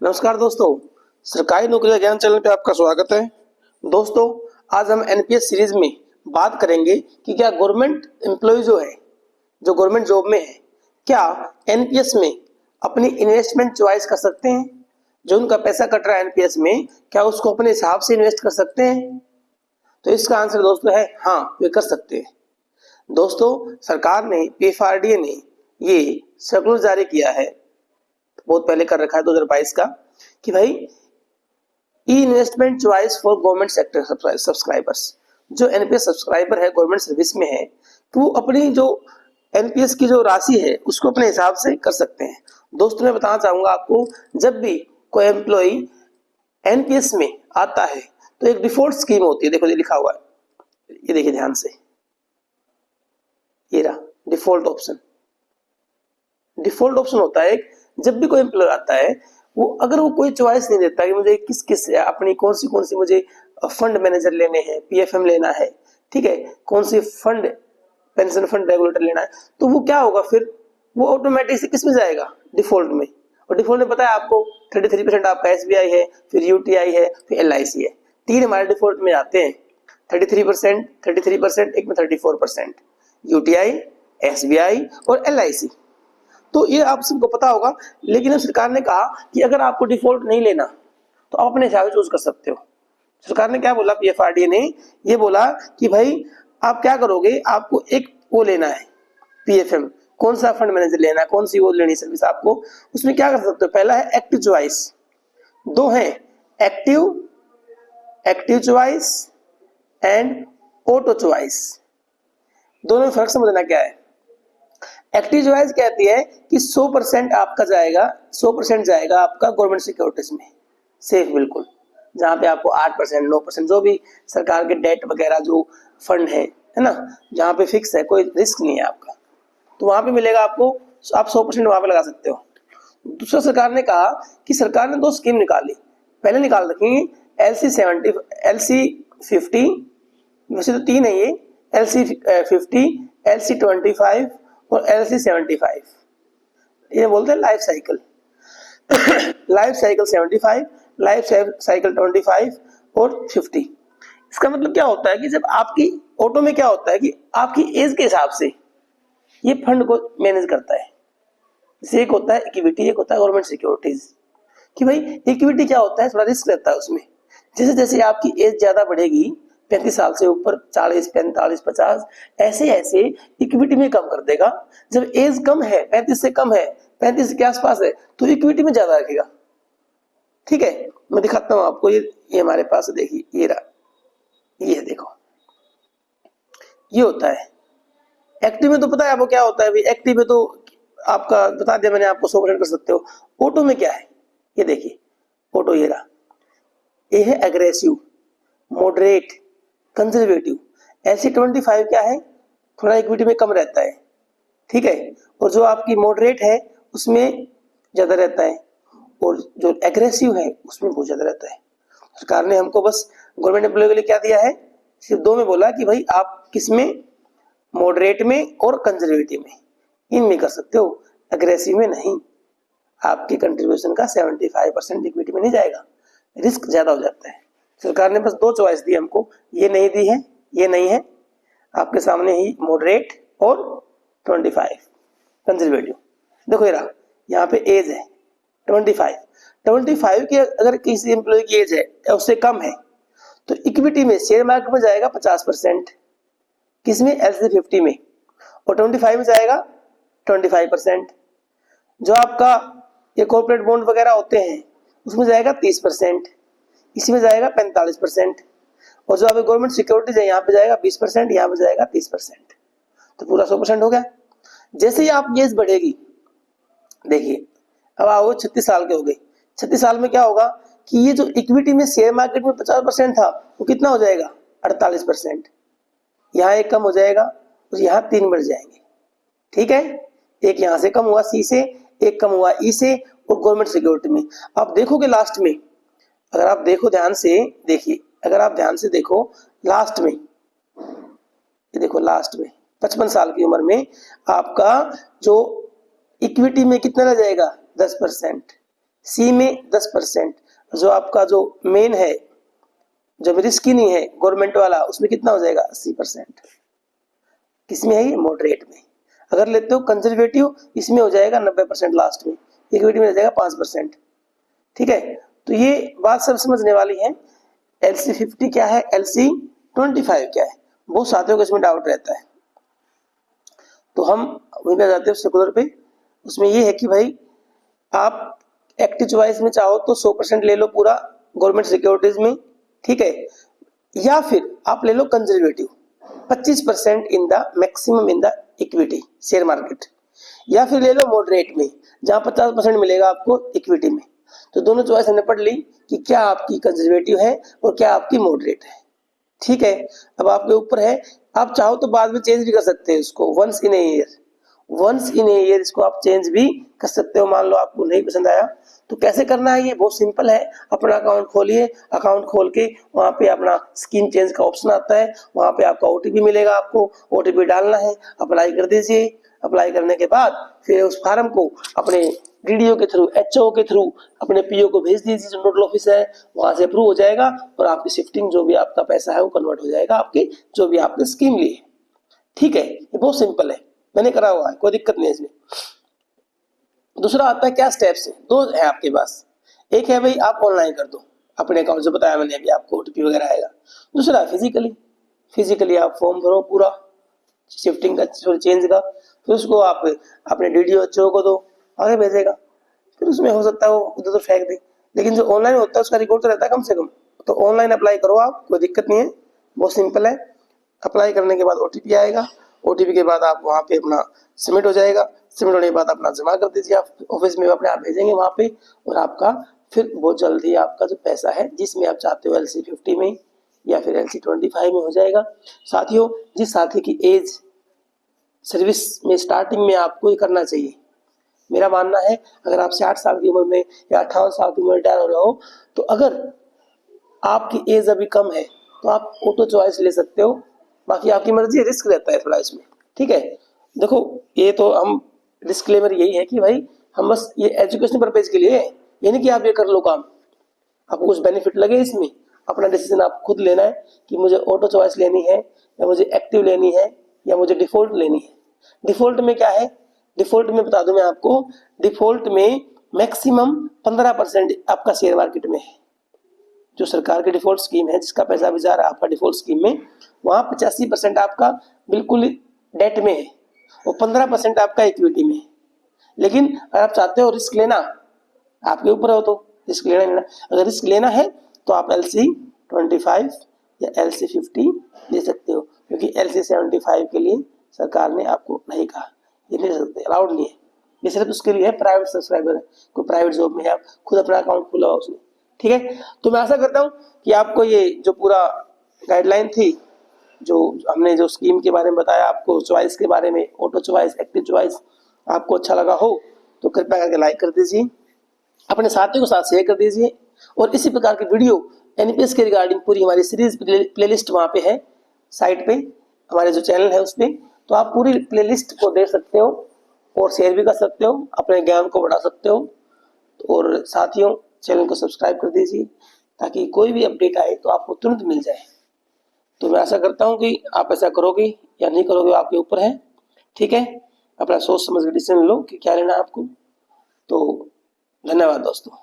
नमस्कार दोस्तों, सरकारी नौकरी का ज्ञान चैनल पे आपका स्वागत है। दोस्तों, आज हम एनपीएस सीरीज में बात करेंगे कि क्या गवर्नमेंट एम्प्लॉय जो गवर्नमेंट जॉब में है, क्या एनपीएस में अपनी इन्वेस्टमेंट चॉइस कर सकते हैं। जो उनका पैसा कट रहा है एनपीएस में, क्या उसको अपने हिसाब से इन्वेस्ट कर सकते हैं। तो इसका आंसर दोस्तों है हाँ, वे कर सकते हैं। दोस्तों, सरकार ने पीएफआरडीए ने ये सर्कुलर जारी किया है, बहुत पहले कर रखा है 2022 का, कि भाई ई investment choice for government sector subscribers. जो एनपीएस सब्सक्राइबर है, गवर्नमेंट सर्विस में है, तो वो अपनी जो एनपीएस की जो राशि है उसको अपने हिसाब से कर सकते हैं। दोस्तों, मैं बताना चाहूंगा आपको, जब भी कोई एम्प्लॉय एनपीएस में आता है तो एक डिफॉल्ट स्कीम होती है। देखो ये लिखा हुआ है, ये देखिए ध्यान से, ये रहा डिफॉल्ट ऑप्शन। डिफॉल्ट ऑप्शन होता है जब भी कोई एम्प्लॉय आता है, वो अगर वो कोई चॉइस नहीं देता कि मुझे किस किस अपनी कौन सी मुझे फंड मैनेजर लेने हैं, पीएफएम लेना है, ठीक है, कौन सी फंड पेंशन फंड रेगुलेटर लेना है, तो वो क्या होगा, फिर वो ऑटोमेटिक से किस में जाएगा, डिफॉल्ट में। और डिफॉल्ट में पता है आपको 33% आपका एसबीआई है, फिर यूटीआई है, फिर एलआईसी है। तीन हमारे डिफॉल्ट में आते हैं, 33%, एक में 34%, यूटीआई, एसबीआई और एलआईसी। तो ये आप सबको पता होगा। लेकिन सरकार ने कहा कि अगर आपको डिफॉल्ट नहीं लेना तो आप अपने हिसाब से चूज कर सकते हो। सरकार ने क्या बोला, पीएफआरडीए ने ये बोला कि भाई आप क्या करोगे, आपको एक वो लेना है पीएफएम, कौन सा फंड मैनेजर लेना है, कौन सी वो लेनी सर्विस आपको, उसमें क्या कर सकते हो। पहला है एक्टिव चॉइस, दो है active choice and auto choice. दोनों में फर्क समझना क्या है। एक्टिव चॉइस कहती है कि 100% आपका जाएगा, 100% जाएगा आपका गवर्नमेंट सिक्योरिटीज में, सेफ बिल्कुल, जहां पे आपको 8%, 9% जो भी सरकार के डेट वगैरह जो फंड है ना, जहां पे फिक्स है, कोई रिस्क नहीं है आपका, तो वहां पे मिलेगा आपको, आप 100% वहां पे लगा सकते हो। दूसरा, सरकार ने कहा कि सरकार ने दो स्कीम निकाली, पहले निकाल रखी LC70, LC50, वैसे तो तीन है ये, LC50, LC25 और LC75। ये बोलते हैं life cycle life cycle 75, life cycle 25 और 50। इसका मतलब क्या होता है कि जब आपकी ऑटो में क्या होता है कि आपकी एज के हिसाब से ये फंड को मैनेज करता है। जैसे एक होता है इक्विटी, एक होता है गवर्नमेंट सिक्योरिटीज। कि भाई इक्विटी क्या होता है, थोड़ा रिस्क रहता है उसमें। जैसे जैसे आपकी एज ज्यादा बढ़ेगी, 35 साल से ऊपर, 40, 45, 50, ऐसे ऐसे इक्विटी में कम कर देगा। जब एज कम है, 35 से कम है, 35 के आसपास है, तो इक्विटी में ज्यादा रखेगा। ठीक है, मैं दिखाता हूं आपको, ये हमारे पास देखिए, ये रहा, ये देखो, ये होता है एक्टिव में। तो पता है आपको क्या होता है भाई, एक्टिव में तो आपका बता दिया मैंने आपको, 100% कर सकते हो। ऑटो में क्या है, ये देखिए ऑटो, ये रहा, ये है एग्रेसिव, मॉडरेट, कंजर्वेटिव। LC25 क्या है, थोड़ा इक्विटी में कम रहता है, ठीक है, और जो आपकी मॉडरेट है उसमें ज्यादा रहता है, और जो एग्रेसिव है उसमें बहुत ज्यादा रहता है। सरकार ने हमको बस गवर्नमेंट एम्प्लॉय के लिए क्या दिया है, सिर्फ दो में बोला कि भाई आप किसमें, मॉडरेट में और कंजर्वेटिव में, इनमें कर सकते हो, एग्रेसिव में नहीं। आपके कंट्रीब्यूशन का 75% इक्विटी में नहीं जाएगा, रिस्क ज्यादा हो जाता है। सरकार ने बस दो चॉइस दी हमको, ये नहीं दी है, ये नहीं है आपके सामने ही, मॉडरेट और 25 कंजर्वेटिव। देखो ये रहा, यहाँ पे एज है 25 की, अगर किसी एम्प्लॉय की एज है या उससे कम है तो इक्विटी में, शेयर मार्केट में जाएगा 50%, किसमें, LC50 में, और 25 में जाएगा 25%। जो आपका ये कॉर्पोरेट बॉन्ड वगैरह होते हैं उसमें जाएगा 30%, इसी में जाएगा 45%, और जो आपकी गवर्नमेंट सिक्योरिटीज है यहाँ पे जाएगा 20%, यहाँ पे जाएगा 30%, तो पूरा 100% हो गया। जैसे ही आप एज बढ़ेगी, देखिए अब आओ 36 साल के हो गए, 36 साल में क्या होगा कि ये जो इक्विटी में शेयर मार्केट में 50% था वो कितना हो जाएगा, 48%। यहाँ एक कम हो जाएगा और यहाँ 3 बढ़ जाएंगे, ठीक है, एक यहाँ से कम हुआ C से, एक कम हुआ E से, और गवर्नमेंट सिक्योरिटी में। आप देखोगे लास्ट में, अगर आप देखो ध्यान से, देखिए अगर आप ध्यान से देखो लास्ट में, ये देखो लास्ट में 55 साल की उम्र में आपका जो इक्विटी में कितना रह जाएगा, 10%, सी में 10%, जो आपका जो मेन है, जब रिस्की नहीं है गवर्नमेंट वाला, उसमें कितना हो जाएगा 80%। किसमें है ये? मॉडरेट में। अगर लेते हो कंजर्वेटिव, इसमें हो जाएगा 90% लास्ट में, इक्विटी में हो जाएगा 5%। ठीक है, तो ये बात सब समझने वाली है। LC50 क्या है, LC25 क्या है, बहुत साथियों को इसमें डाउट रहता है। तो हम वहीं पे जाते हैं सेकुलर पे। उसमें ये है कि भाई आप एक्टिव चॉइस में चाहो तो 100% ले लो पूरा गवर्नमेंट सिक्योरिटीज में, ठीक है, या फिर आप ले लो conservative 25% in the maximum in the equity share market, या फिर ले लो मॉडरेट में जहां 50% मिलेगा आपको इक्विटी में। तो दोनों चॉइस हमने पढ़ ली कि क्या आपकी कंजर्वेटिव है और क्या आपकी मॉडरेट है। ठीक है, अब आपके ऊपर है, आप चाहो तो बाद में चेंज भी कर सकते हैं इसको, वंस इन ए ईयर इसको आप चेंज भी कर सकते हो। मान लो आपको नहीं पसंद आया तो कैसे करना है, ये बहुत सिंपल है। अपना अकाउंट खोलिए, अकाउंट खोल के वहां पे अपना स्कीम चेंज का ऑप्शन आता है, वहां पे आपका ओटीपी मिलेगा, आपको ओटीपी डालना है, अप्लाई कर दीजिए। अप्लाई करने के बाद फिर उस फार्म को अपने डीडीओ के थ्रू, एचओ के थ्रू अपने पीओ को भेज दीजिए, जो नोडल ऑफिस है, वहां से अप्रूव हो जाएगा और आपकी शिफ्टिंग जो भी आपका पैसा है वो कन्वर्ट हो जाएगा आपकी जो भी आपने स्कीम ली है। ठीक है, ये बहुत सिंपल है, मैंने करा हुआ है, कोई दिक्कत नहीं है इसमें। दूसरा आता है क्या स्टेप्स है, दो है आपके पास। एक है भाई आप ऑनलाइन कर दो अपने अकाउंट, जो बताया मैंने अभी आपको ओटीपी वगैरह आएगा। दूसरा फिजिकली आप फॉर्म भरो पूरा शिफ्टिंग का, चेंज का, फिर उसको आप अपने डीडीओ एचओ को दो, आगे भेजेगा। फिर उसमें हो सकता है वो उधर तो फेंक दे, लेकिन जो ऑनलाइन होता है उसका रिकॉर्ड तो रहता है कम से कम। तो ऑनलाइन अप्लाई करो आप, कोई दिक्कत नहीं है, बहुत सिंपल है। अप्लाई करने के बाद ओटीपी आएगा, ओटीपी के बाद आप वहाँ पे अपना सबमिट हो जाएगा, सबमिट होने के बाद अपना जमा कर दीजिए आप ऑफिस में, अपने आप भेजेंगे वहाँ पे, और आपका फिर बहुत जल्दी आपका जो पैसा है जिसमें आप चाहते हो LC50 में या फिर LC25 में हो जाएगा। साथियों, जिस साथी की एज सर्विस में स्टार्टिंग में आपको ये करना चाहिए, मेरा मानना है अगर आप 60 साल की उम्र में या 58 साल की उम्र में रिटायर हो रहे हो, तो अगर आपकी एज अभी कम है तो आप ऑटो चॉइस ले सकते हो, बाकी आपकी मर्जी, रिस्क रहता है थोड़ा इसमें। ठीक है, देखो ये तो हम डिस्क्लेमर यही है कि भाई हम बस ये एजुकेशन पर्पज के लिए, ये नहीं कि आप ये कर लो काम, आपको कुछ बेनिफिट लगे इसमें, अपना डिसीजन आप खुद लेना है कि मुझे ऑटो चॉइस लेनी है या मुझे एक्टिव लेनी है या मुझे डिफॉल्ट लेनी है। डिफॉल्ट में क्या है, डिफॉल्ट में बता दूं मैं आपको, डिफॉल्ट में मैक्सिमम 15% आपका शेयर मार्केट में है। जो सरकार की डिफॉल्ट स्कीम है जिसका पैसा भी जा रहा है आपका डिफॉल्ट स्कीम में, वहां 85% आपका बिल्कुल डेट में है और 15% आपका इक्विटी में है। लेकिन अगर आप चाहते हो रिस्क लेना, आपके ऊपर हो तो रिस्क लेना, अगर रिस्क लेना है तो आप LC25 या LC50 ले सकते हो, क्योंकि LC75 के लिए सरकार ने आपको नहीं कहा, ये नहीं सकते, अलाउड नहीं है, ये सिर्फ उसके लिए है प्राइवेट सब्सक्राइबर है, कोई प्राइवेट जॉब में है, आप खुद अपना अकाउंट खुला हो उसने। ठीक है, तो मैं आशा करता हूँ कि आपको ये जो पूरा गाइडलाइन थी, जो हमने जो स्कीम के बारे में बताया आपको, चॉइस के बारे में, ऑटो चॉइस, एक्टिव चॉइस, आपको अच्छा लगा हो तो कृपया करके लाइक कर दीजिए, अपने साथियों के साथ शेयर कर दीजिए, और इसी प्रकार की वीडियो एनपीएस के रिगार्डिंग पूरी हमारी सीरीज प्लेलिस्ट वहाँ पे है साइट पे, हमारे जो चैनल है उस पर, तो आप पूरी प्लेलिस्ट को देख सकते हो और शेयर भी कर सकते हो, अपने ज्ञान को बढ़ा सकते हो। और साथियों, चैनल को सब्सक्राइब कर दीजिए ताकि कोई भी अपडेट आए तो आपको तुरंत मिल जाए। तो मैं आशा करता हूँ कि आप ऐसा करोगे या नहीं करोगे आपके ऊपर है। ठीक है, अपना सोच समझ कर डिसीजन लो कि क्या लेना है आपको। तो धन्यवाद दोस्तों।